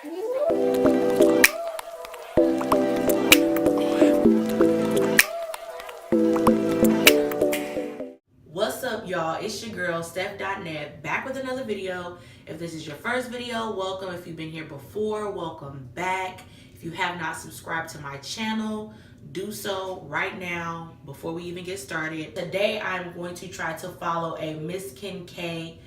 What's up, y'all? It's your girl Steph.net back with another video. If this is your first video, welcome. If you've been here before, welcome back. If you have not subscribed to my channel, do so right now before we even get started. Today I'm going to try to follow a MissKenK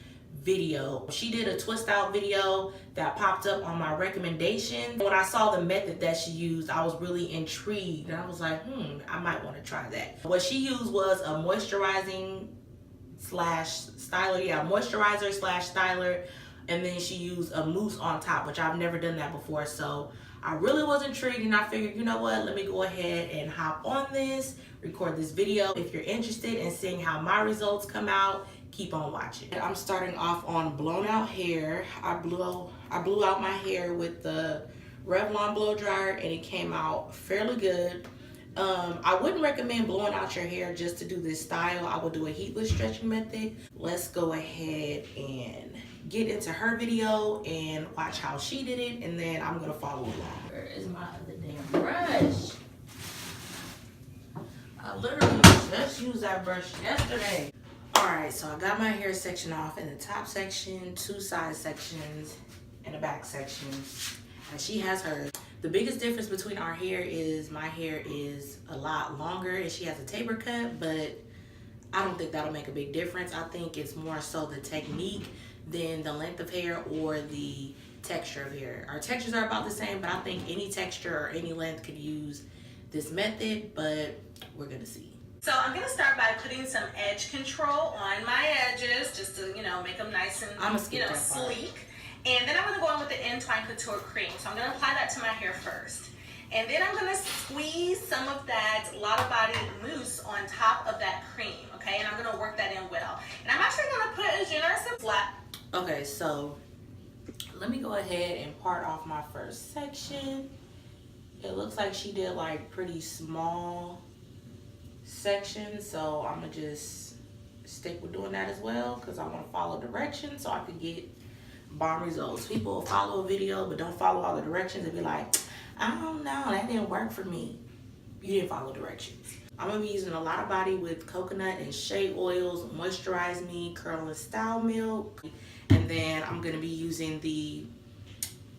video. She did a twist out video that popped up on my recommendation. When I saw the method that she used, I was really intrigued and I was like, I might want to try that. What she used was a moisturizing slash styler, moisturizer slash styler, and then she used a mousse on top, which I've never done that before. So I really was intrigued and I figured, you know what, let me go ahead and hop on this, record this video. If you're interested in seeing how my results come out, keep on watching. I'm starting off on blown out hair. I blew out my hair with the Revlon blow dryer and it came out fairly good. I wouldn't recommend blowing out your hair just to do this style. I will do a heatless stretching method. Let's go ahead and get into her video and watch how she did it, and then I'm gonna follow along. Where is my other damn brush? I literally just used that brush yesterday. Alright, so I got my hair section off in the top section, two side sections, and a back section. And she has hers. The biggest difference between our hair is my hair is a lot longer and she has a taper cut, but I don't think that'll make a big difference. I think it's more so the technique than the length of hair or the texture of hair. Our textures are about the same, but I think any texture or any length could use this method, but we're gonna see. So I'm gonna start by putting some edge control on my edges just to, make them nice and, sleek. And then I'm going to go in with the Entwine Couture Cream. So I'm going to apply that to my hair first. And then I'm going to squeeze some of that Lotta Body mousse on top of that cream, okay? And I'm going to work that in well. And I'm actually going to put a generous flat. Okay, so let me go ahead and part off my first section. It looks like she did like pretty small sections, so I'm going to just stick with doing that as well because I want to follow directions so I could get bomb results. People will follow a video but don't follow all the directions and be like, I don't know, that didn't work for me. You didn't follow directions. I'm gonna be using a lot of body with coconut and shea oils, Moisturize Me, Curl and Style Milk, and then I'm gonna be using the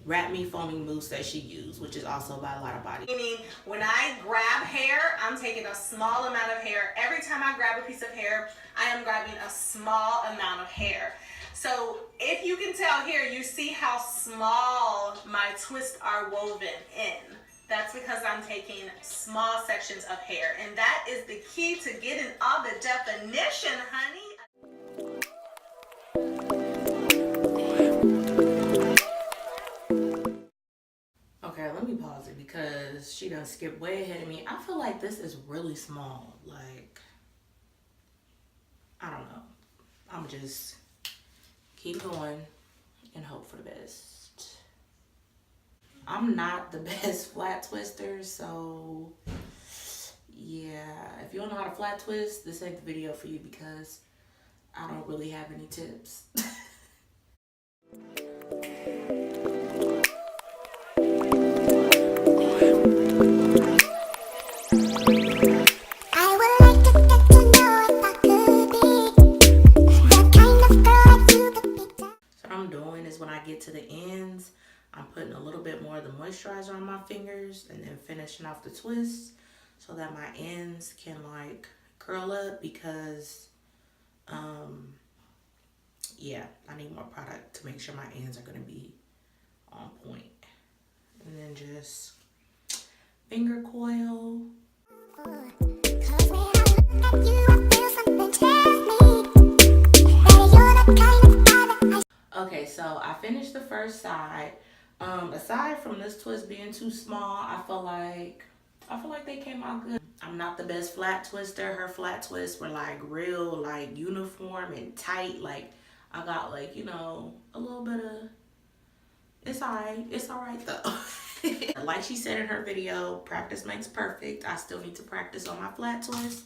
Wrap Me Foaming Mousse that she used, which is also by a lot of body. Meaning when I grab hair, I'm taking a small amount of hair. Every time I grab a piece of hair, I am grabbing a small amount of hair. So if you can tell here, you see how small my twists are woven in. That's because I'm taking small sections of hair. And that is the key to getting all the definition, honey. Okay, let me pause it because she done skipped way ahead of me. I feel like this is really small. Like, I don't know. I'm just keep going and hope for the best. I'm not the best flat twister, so yeah, if you don't know how to flat twist, this ain't the video for you because I don't really have any tips. To the ends, I'm putting a little bit more of the moisturizer on my fingers and then finishing off the twist so that my ends can like curl up because yeah, I need more product to make sure my ends are going to be on point. And then just finger coil. Okay, so I finished the first side. Aside from this twist being too small, I feel like they came out good. I'm not the best flat twister. Her flat twists were like real like uniform and tight. Like I got like, a little bit of, it's alright though. Like she said in her video, practice makes perfect. I still need to practice on my flat twist.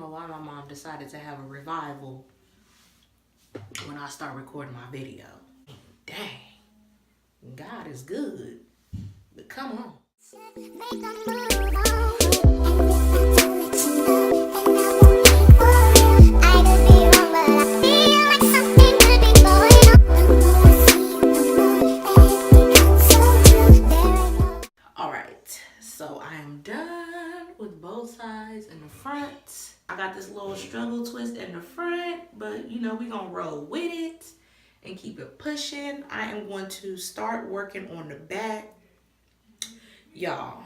know why my mom decided to have a revival when I start recording my video. Dang, God is good, but come on. Alright, so I am done with both sides and the front. I got this little struggle twist in the front, but you know, we're gonna roll with it and keep it pushing. I am going to start working on the back. Y'all,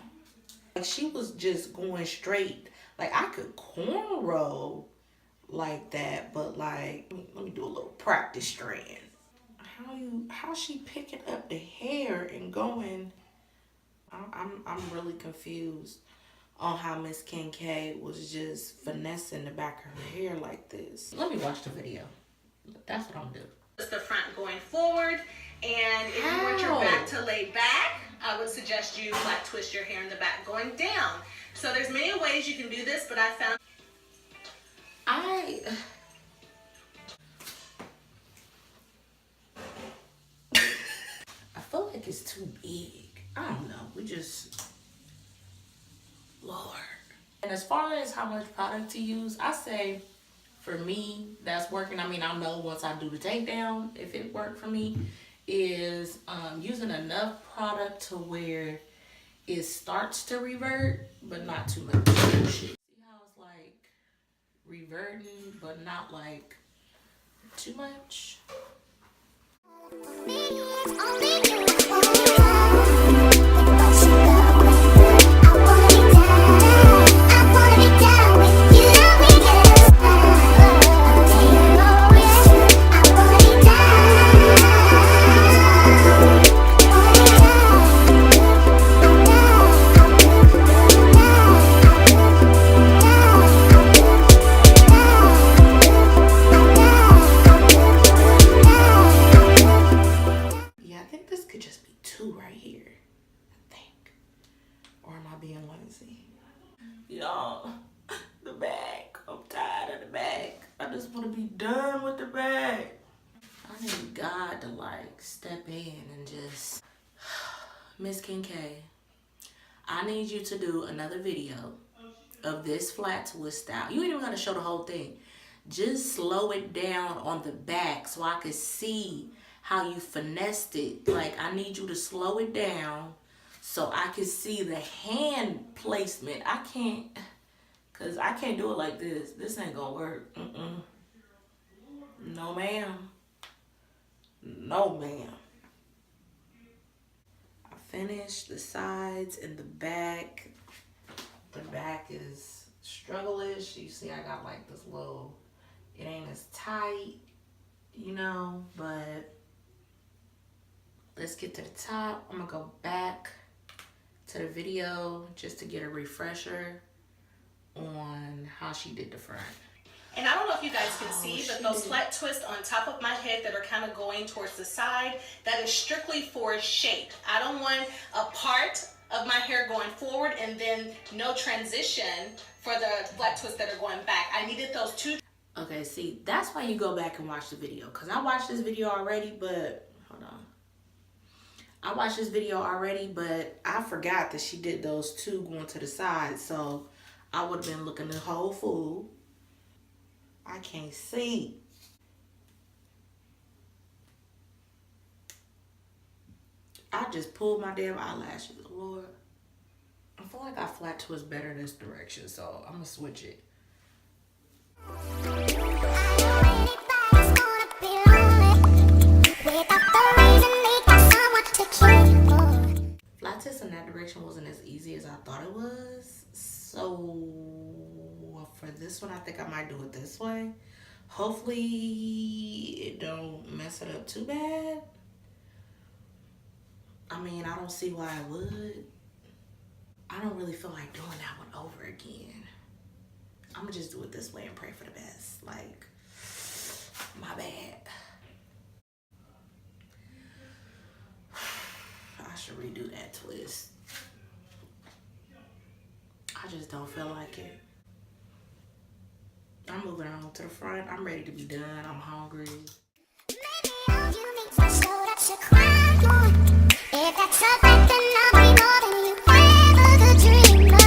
like she was just going straight. Like I could cornrow like that, but like, let me do a little practice strand. How she picking up the hair and going? I'm really confused on how MissKenK was just finessing the back of her hair like this. Let me watch the video. That's what I'm gonna do. It's the front going forward, and if you want your back to lay back, I would suggest you flat twist your hair in the back going down. So there's many ways you can do this, but I found I feel like it's too big. I don't know. We just, Lord. And as far as how much product to use, I say for me, that's working. I mean, I know once I do the takedown, if it worked for me, is using enough product to where it starts to revert, but not too much. See how it's like reverting, but not like too much? Y'all, the back. I'm tired of the back. I just want to be done with the back. I need God to like step in and just, MissKenK, I need you to do another video of this flat twist style. You ain't even gotta show the whole thing. Just slow it down on the back so I could see how you finessed it. Like, I need you to slow it down so I can see the hand placement. I can't, cause I can't do it like this. This ain't gonna work. No ma'am. No ma'am. I finished the sides and the back. The back is struggle-ish. You see I got like this little, it ain't as tight, you know, but let's get to the top. I'm gonna go back to the video just to get a refresher on how she did the front. And I don't know if you guys can see, but those flat twists on top of my head that are kind of going towards the side, that is strictly for shape. I don't want a part of my hair going forward and then no transition for the flat twists that are going back. I needed those two. Okay, see, that's why you go back and watch the video. Because I watched this video already, but hold on. I watched this video already, but I forgot that she did those two going to the side. So I would have been looking the whole fool. I can't see. I just pulled my damn eyelashes, Lord. I feel like I flat twist better this direction, so I'm gonna switch it. Flat twist in that direction wasn't as easy as I thought it was. So for this one, I think I might do it this way. Hopefully it don't mess it up too bad. I mean, I don't see why I would. I don't really feel like doing that one over again. I'm gonna just do it this way and pray for the best. Like, my bad. I should redo that twist. I just don't feel like it. I'm moving on to the front. I'm ready to be done. I'm hungry. Maybe all you need is a shoulder to cry on. If that's a break, then I'll be more than you ever could dream of.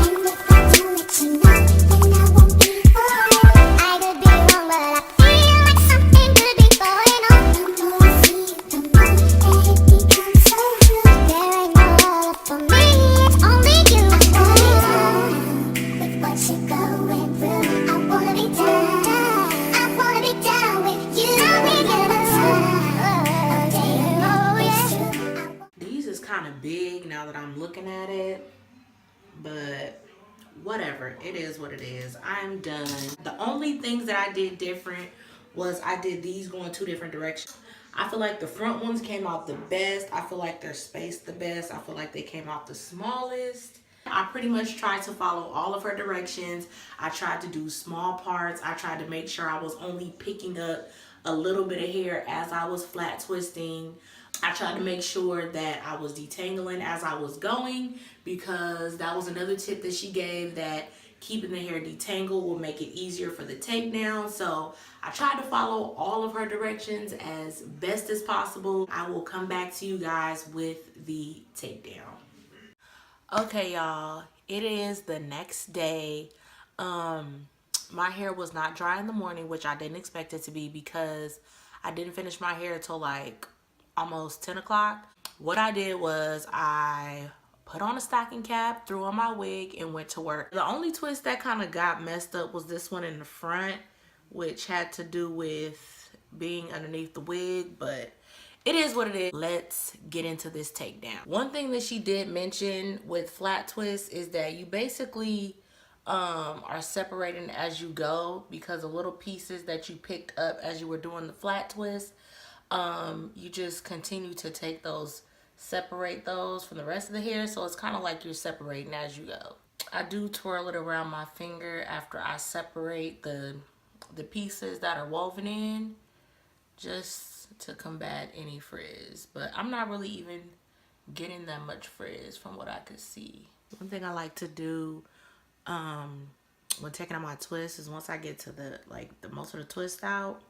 And if I don't let you know, then I won't be forever. I could be wrong, but I feel like something could be going on. The more I see it, the more that it becomes so true. There ain't no other for me, it's only you. I wanna be down with what you're going through. I wanna be down. I wanna be down with you. These is kind of big now that I'm looking at it, but whatever. It is what it is. I'm done. The only things that I did different was I did these going two different directions. I feel like the front ones came out the best. I feel like they're spaced the best. I feel like they came out the smallest. I pretty much tried to follow all of her directions. I tried to do small parts. I tried to make sure I was only picking up a little bit of hair as I was flat twisting. I tried to make sure that I was detangling as I was going, because that was another tip that she gave, that keeping the hair detangled will make it easier for the takedown. So I tried to follow all of her directions as best as possible. I will come back to you guys with the takedown. Okay, y'all, it is the next day. My hair was not dry in the morning, which I didn't expect it to be, because I didn't finish my hair till like almost 10 o'clock. What I did was I put on a stocking cap, threw on my wig, and went to work. The only twist that kind of got messed up was this one in the front, which had to do with being underneath the wig, but it is what it is. Let's get into this takedown. One thing that she did mention with flat twists is that you basically are separating as you go, because the little pieces that you picked up as you were doing the flat twist, you just continue to take those, separate those from the rest of the hair. So it's kind of like you're separating as you go. I do twirl it around my finger after I separate the pieces that are woven in, just to combat any frizz. But I'm not really even getting that much frizz from what I could see. One thing I like to do when taking out my twist is, once I get to the most of the twist out,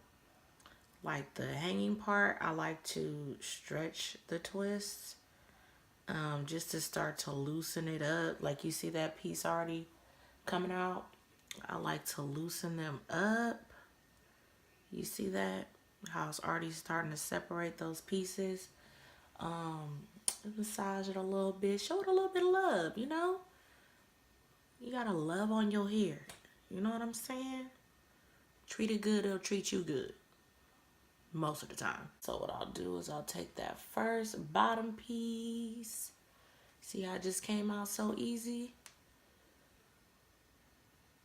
like the hanging part, I like to stretch the twists just to start to loosen it up. Like, you see that piece already coming out? I like to loosen them up. You see that? How it's already starting to separate those pieces. Massage it a little bit. Show it a little bit of love, you know? You gotta love on your hair. You know what I'm saying? Treat it good, it'll treat you good. Most of the time. So what I'll do is I'll take that first bottom piece. See how it just came out so easy?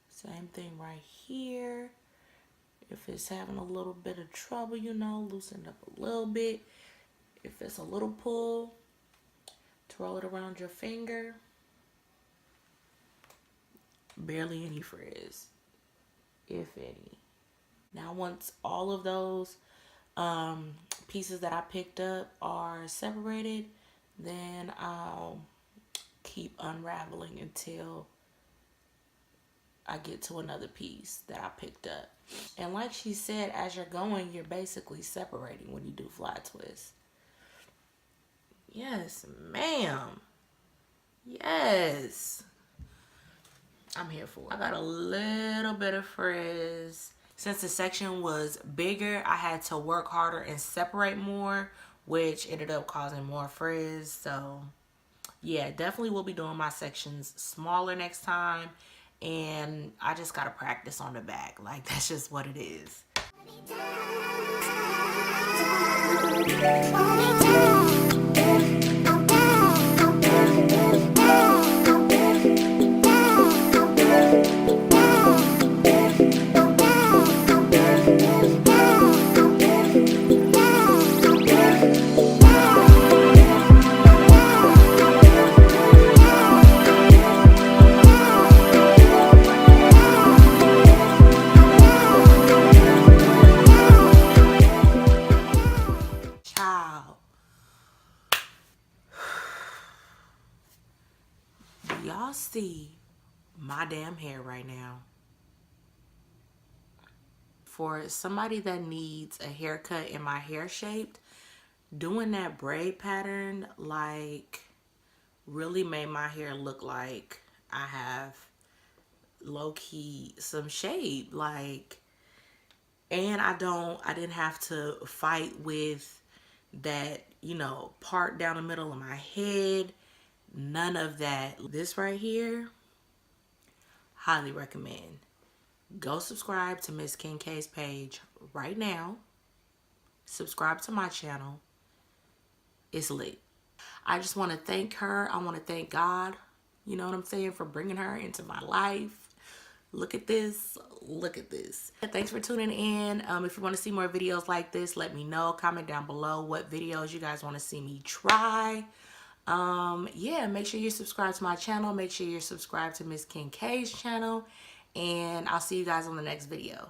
Same thing right here. If it's having a little bit of trouble, you know, loosen up a little bit. If it's a little pull, twirl it around your finger. Barely any frizz, if any. Now, once all of those pieces that I picked up are separated, then I'll keep unraveling until I get to another piece that I picked up. And like she said, as you're going, you're basically separating when you do flat twists. Yes, ma'am. Yes. I'm here for it. I got a little bit of frizz. Since the section was bigger, I had to work harder and separate more, which ended up causing more frizz. So yeah, definitely will be doing my sections smaller next time. And I just gotta practice on the back. Like, that's just what it is. Y'all see my damn hair right now. for somebody that needs a haircut and my hair shaped, doing that braid pattern like really made my hair look like I have low-key some shape, like, and I didn't have to fight with that, you know, part down the middle of my head. None of that. This right here, highly recommend. Go subscribe to MissKenK's page right now. Subscribe to my channel. It's lit. I just want to thank her. I want to thank God, you know what I'm saying, for bringing her into my life. Look at this. Look at this. Thanks for tuning in. If you want to see more videos like this, let me know. Comment down below what videos you guys want to see me try. Yeah, make sure you subscribe to my channel. Make sure you're subscribed to MissKenK's channel. And I'll see you guys on the next video.